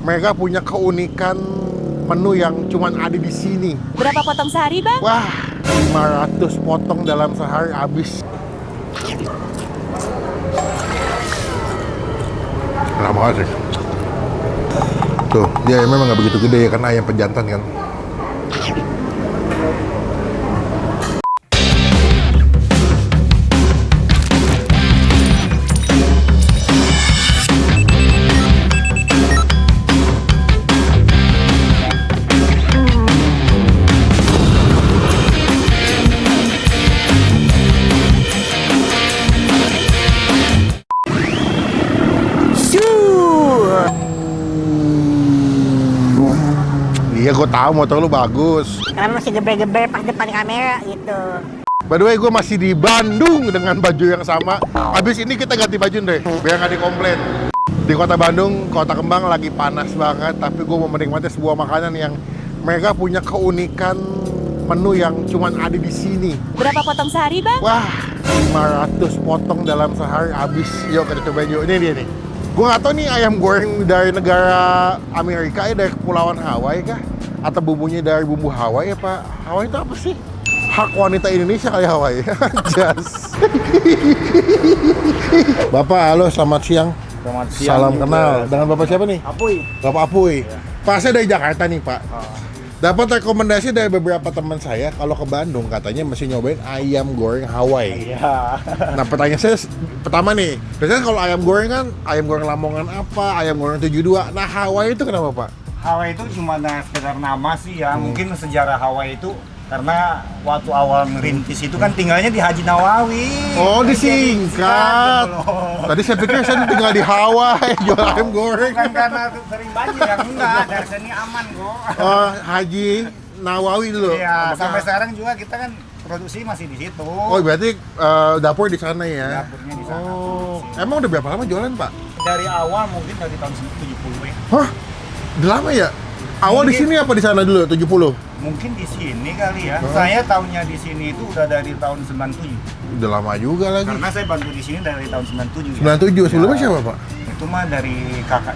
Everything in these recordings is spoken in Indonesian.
mereka punya keunikan menu yang cuman ada di sini. Berapa potong sehari, Bang? Wah, 500 potong dalam sehari habis. Enak banget sih. Tuh, dia memang nggak begitu gede ya karena ayam pejantan kan. Iya, gue tahu motor lu bagus. Karena masih gebre-gebre pas depan kamera gitu. By the way, gue masih di Bandung dengan baju yang sama. Habis ini kita ganti baju deh, biar nggak dikomplain. Di kota Bandung, kota kembang lagi panas banget. Tapi gue mau menikmati sebuah makanan yang mereka punya keunikan menu yang cuman ada di sini. Berapa potong sehari, Bang? Wah, 500 potong dalam sehari habis. Yuk kita cobain yuk. Ini dia nih. Gue nggak tahu nih ayam goreng dari negara Amerika ya, dari Kepulauan Hawaii kah? Atau bumbunya dari bumbu Hawaii ya Pak? Hawaii itu apa sih? Hak wanita Indonesia kali Hawaii. Jas. Bapak, halo, selamat siang. Selamat siang. Salam juga. kenal. Dengan Bapak siapa nih? Apuy. Bapak Apuy. Pak, saya dari Jakarta nih Pak. Dapat rekomendasi dari beberapa teman saya kalau ke Bandung katanya mesti nyobain ayam goreng Hawaii. Iya. Nah, pertanyaan saya pertama nih, biasanya kalau ayam goreng kan ayam goreng Lamongan apa, ayam goreng 72. Nah, Hawaii itu kenapa Pak? Hawaii itu cuma sekedar nama sih ya. Mungkin sejarah Hawaii itu karena waktu awal merintis itu kan tinggalnya di Haji Nawawi. Oh, Jadi disingkat. gitu loh. Tadi saya pikir saya tinggal di Hawaii, jual ayam goreng. Bukan karena sering banjir yang enggak, dari sini aman kok. Oh, Haji Nawawi dulu. Iya, Apakah- sampai sekarang juga kita kan produksi masih di situ. Oh, berarti dapur di sana ya? Dapurnya di sana. Oh, produksi. emang udah berapa lama jualan Pak? Dari awal mungkin dari tahun 70 ya. Hah? Udah lama ya? Awal di Mungkin. sini apa di sana dulu? 70? Mungkin di sini kali ya. Oh. Saya tahunnya di sini itu udah dari tahun 97. Udah lama juga lagi. Karena saya bantu di sini dari tahun 97 ya. 97, sebelumnya Ya, siapa Pak? Itu mah dari kakak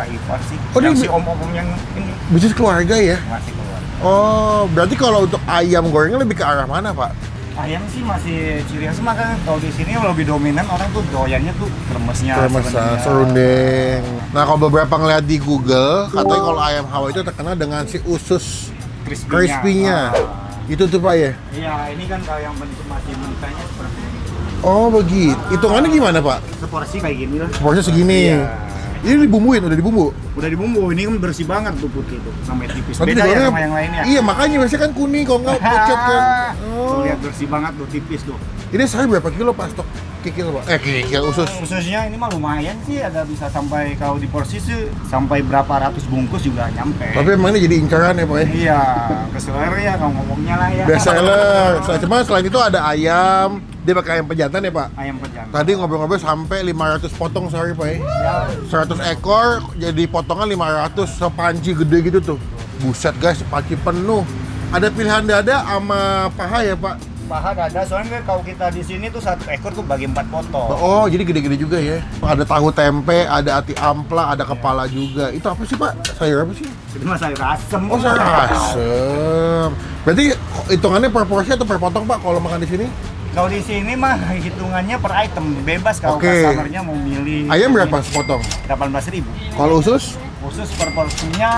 Ipar sih. Oh, yang dia- si om-om yang ini Bisnis keluarga ya? masih keluar. Oh, berarti kalau untuk ayam gorengnya lebih ke arah mana Pak? Ayam sih masih ciri khas mah kan kalau di sini lebih dominan orang tuh doyannya tuh kremesnya. Kremes, sebenarnya. serundeng. Nah, kalau beberapa ngeliat di Google, katanya kalau ayam Hawaii itu terkenal dengan si usus crispy-nya. Ah. Itu tuh Pak ya? Iya, ini kan kalau yang bentuk masih mentahnya seperti ini. Oh, begitu. Hitungannya gimana Pak? Seporsi kayak gini lah. Porsinya segini. Iya. Ini dibumbuin, udah dibumbu. Udah dibumbu, ini kan bersih banget tuh putih tuh, sampai tipis. Nanti Beda ya digorengnya- sama yang lainnya. Iya, makanya biasanya kan kuning, kalau nggak pucat kan. Tuh Oh. lihat bersih banget tuh, tipis tuh. Ini sehari berapa kilo Pak stok kikil Pak? Kikil usus. Khususnya ini mah lumayan sih, ada bisa sampai kalau di porsi sih sampai berapa ratus bungkus juga nyampe. Tapi emang ini jadi incaran ya Pak ya? Iya, bestseller ya kalau ngomongnya lah ya. Best seller. Cuma selain itu ada ayam, dia pakai ayam pejantan ya Pak? Ayam pejantan. Tadi ngobrol-ngobrol sampai 500 potong sehari Pak ya? Ya, 100 ekor jadi potongan 500 sepanci gede gitu tuh. Buset guys, panci penuh. Ada pilihan dada sama paha ya Pak? paha dada, soalnya kan kalau kita di sini tuh satu ekor tuh bagi 4 potong. Oh, jadi gede-gede juga ya. Ada tahu tempe, ada ati ampla, ada kepala juga. Itu apa sih Pak? Sayur apa sih? Itu mah sayur asem. Oh, sayur asem. Berarti hitungannya per porsi atau per potong Pak kalau makan di sini? Kalau di sini mah hitungannya per item, bebas kalau Oke. customer-nya mau milih. Ayam berapa sepotong? 18.000. Kalau usus? Khusus per porsinya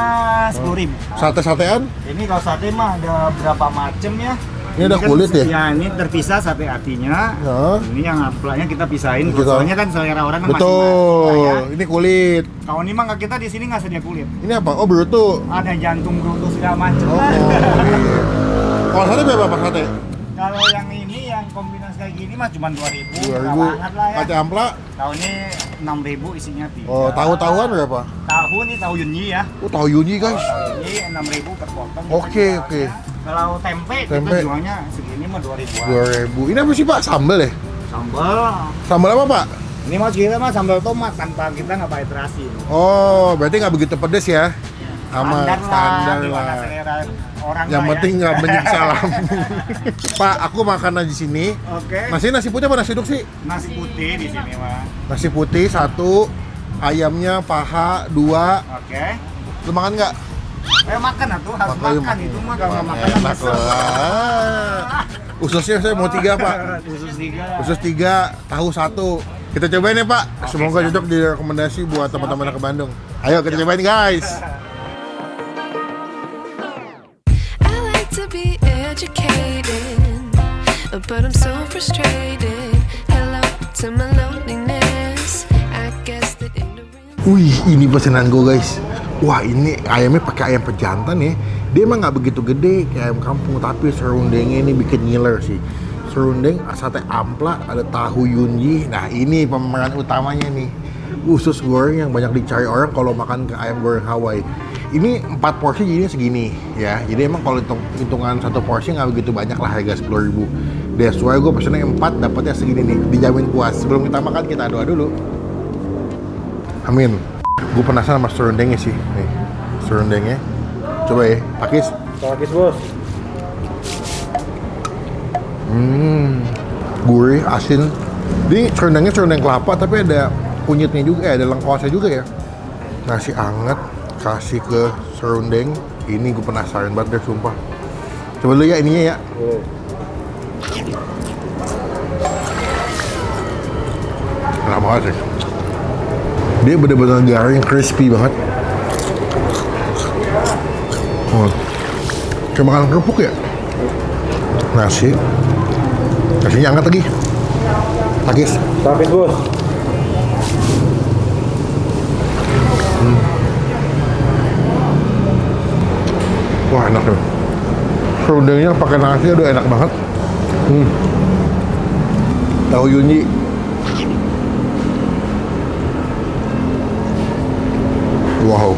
10.000. Sate-satean? Ini kalau sate mah ada berapa macam ya? Ini ada kan kulit ya? Ya, ini terpisah sate hatinya. Ya. Ini yang ampelanya kita pisahin. Gitu. Soalnya kan selera orang kan Betul. masing-masing lah ya. Ini kulit. Kalau ini mah nggak, kita di sini nggak sedia kulit. Ini apa? Oh, bruto. Ada jantung, bruto segala macam Oh, lah. iya. Kalau sate berapa Pak sate? Kalau yang ini yang kombinasi kayak gini mah cuma 2.000. 2000. Murah banget lah ya. Ati ampla? Tahu ini 6.000 isinya 3. Oh, tahu-tahuan berapa? Tahu nih, tahu Yunyi ya. Oh, tahu Yuni guys. Ini 6.000 per potong. Oke, Kita oke. jualnya. Kalau tempe, Tempe. kita jualnya segini mah 2.000-an. 2000. Ini apa sih Pak? Sambal ya? Sambal. Sambal apa Pak? Ini mas kita mah sambal tomat tanpa kita nggak pakai terasi. Oh, berarti nggak begitu pedes ya? Aman, standar gimana lah. selera orang Yang lah penting ya. nggak menyiksa lambung. Pak, aku makan di sini. Oke. Nasi putih apa nasi uduk sih? Nasi putih di sini mah. Nasi putih satu, ayamnya paha 2. Oke. Lu makan nggak? Ayo makan atuh, harus makan itu mah kalau nggak makan Enak lah. Ususnya saya mau 3 Pak. Usus 3. Usus 3, tahu 1. Kita cobain ya Pak. Semoga cocok direkomendasi buat teman-teman ke Bandung. Ayo kita cobain guys. I like to be educated, but I'm so frustrated. Hello to my loneliness. I guess that ignorance. Wih, ini pesanan gue guys. Wah, ini ayamnya pakai ayam pejantan ya. Dia emang nggak begitu gede kayak ayam kampung, tapi serundengnya ini bikin ngiler sih. Serundeng, sate ampla, ada tahu yunji. Nah, ini pemeran utamanya nih. Usus goreng yang banyak dicari orang kalau makan ke ayam goreng Hawaii. Ini 4 porsi jadinya segini ya. Jadi emang kalau hitungan 1 porsi nggak begitu banyak lah, harga 10.000. That's why gue pesennya 4, dapatnya segini nih. Dijamin puas. Sebelum kita makan kita doa dulu. Amin. Gue penasaran sama serundengnya sih. Nih, serundengnya. Coba ya, pakis. Pakis bos. Gurih, asin. Ini serundengnya serundeng kelapa, tapi ada kunyitnya juga, ada lengkuasnya juga ya. Nasi anget, kasih ke serundeng. Ini gue penasaran banget deh, sumpah. Coba dulu ya ininya ya. Enak banget sih. Dia bener-bener garing, crispy banget. Kayak makan kerupuk ya. Nasi. Nasinya angkat lagi. Pakis. Pakis bos. Wah, enak tuh. Serundengnya pakai nasi udah enak banget. Tahu yunji. Wow.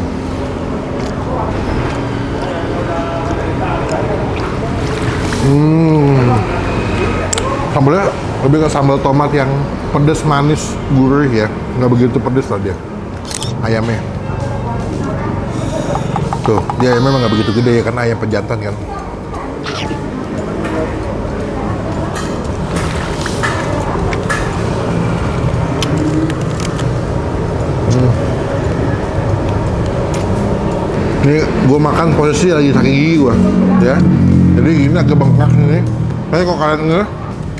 Sambalnya lebih ke sambal tomat yang pedas manis gurih ya, nggak begitu pedas lah dia. Ayamnya. Tuh, dia ayamnya memang nggak begitu gede ya, karena ayam pejantan kan. Ini gue makan posisi lagi sakit gigi gue, ya. Jadi gini agak bengkak nih. Tapi kalau kalian nge,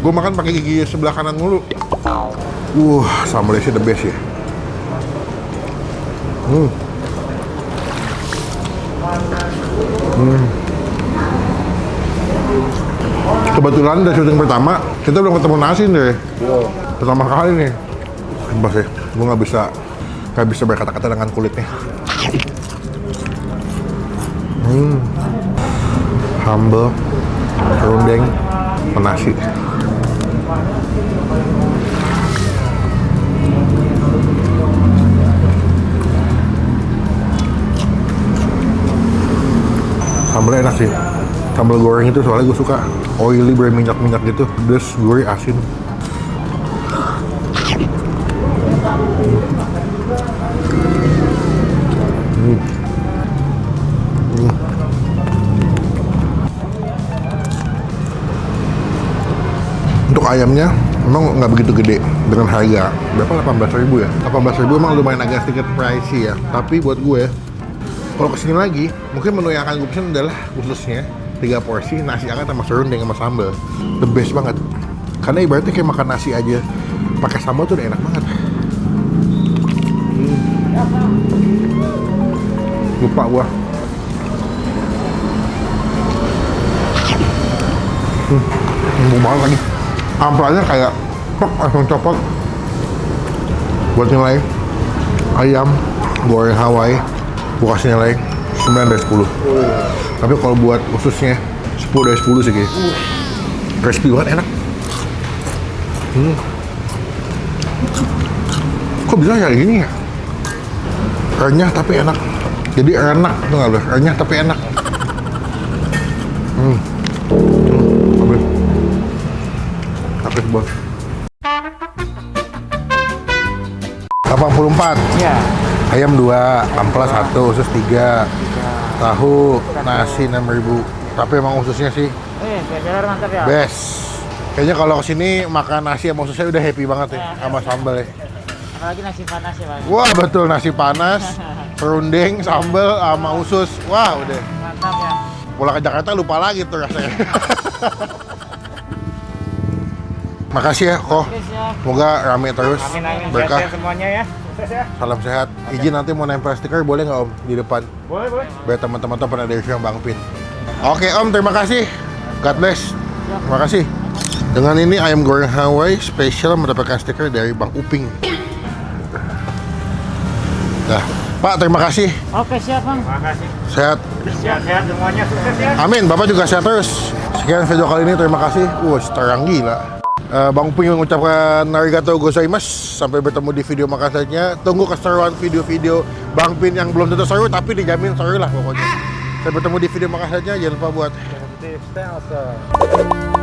gue makan pakai gigi sebelah kanan mulu. Sambalnya sih the best ya. Kebetulan dari syuting pertama kita belum ketemu nasi deh. Pertama kali nih. Bebas ya, gue nggak bisa berkata-kata dengan kulitnya. Sambal, serundeng, nasi. Sambalnya enak sih. Sambal goreng itu soalnya gue suka oily, berminyak-minyak gitu, pedes, gurih, asin. Untuk ayamnya memang nggak begitu gede dengan harga berapa, 18.000 ya. 18.000 emang lumayan agak sedikit pricey ya, tapi buat gue kalau kesini lagi mungkin menu yang akan gue pesen adalah khususnya 3 porsi nasi anget sama serundeng sama sambal. The best banget, karena ibaratnya kayak makan nasi aja pakai sambal tuh udah enak banget. Lupa gua. Empuk banget lagi. Amplanya kayak langsung copot. Buat nilai ayam goreng Hawaii, gua kasih nilai 9 dari 10. Tapi kalau buat ususnya 10 dari 10 sih kayaknya. Crispy banget, enak. Kok bisa kayak gini ya? Renyah tapi enak. Jadi enak, tuh nggak loh? Renyah tapi enak. Habis bos. 84. Iya. Ayam 2, amplas 1, usus 3, tahu, nasi 6.000. Tapi emang ususnya sih Bener mantap ya. best. Kayaknya kalau kesini makan nasi sama ususnya udah happy banget ya, sama sambal ya. apalagi nasi panas ya, Bang. Wah, betul nasi panas, serundeng, sambal, sama usus. Wah, udah. Mantap ya. Pulang ke Jakarta lupa lagi tuh rasanya. Makasih ya, Ko. Oke, siap. Semoga rame terus, Amin amin. berkah. Sehat-sehat semuanya ya. Sukses ya. Salam sehat. Izin nanti mau nempel stiker boleh nggak Om di depan? Boleh boleh. Biar teman-teman tuh pada dari Bang Pin. Oke Om, terima kasih. God bless. Terima kasih. Dengan ini ayam goreng Hawaii spesial mendapatkan stiker dari Bang Uping. Nah, Pak terima kasih. Oke, siap, Bang. Makasih. Sehat. Sehat-sehat semuanya. Sukses ya. Amin. Bapak juga sehat terus. Sekian video kali ini. Terima kasih. Wah, terang gila. Bang Uping mengucapkan arigatou gozaimasu. Sampai bertemu di video makasihnya. Tunggu keseruan video-video Bang Pin yang belum tentu seru tapi dijamin seru lah pokoknya. Sampai bertemu di video makasihnya. Jangan lupa buat Stay awesome.